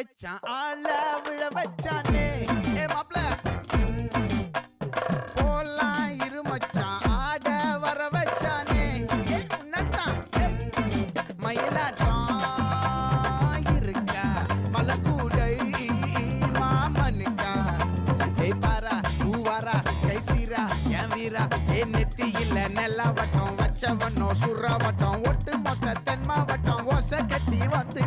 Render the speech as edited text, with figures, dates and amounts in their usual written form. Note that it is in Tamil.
வச்சான் ஆள விழ வச்சானே ஏ மாப்ள போலாம் இரு மச்சான் ஆட வர வச்சானே உன்னதான் மயிலாட்டம் இருக்கா மலக்கூடை மாமனுக்கா ஏய் பாரா ஊவாரா கைசீரா என் வீரா ஏ நெத்தி இல்ல நெல்லா வட்டம் வச்சவனோ சுறா வட்டம் ஒட்டு மொத்த தென் மாவட்டம் ஓசை கட்டி வந்து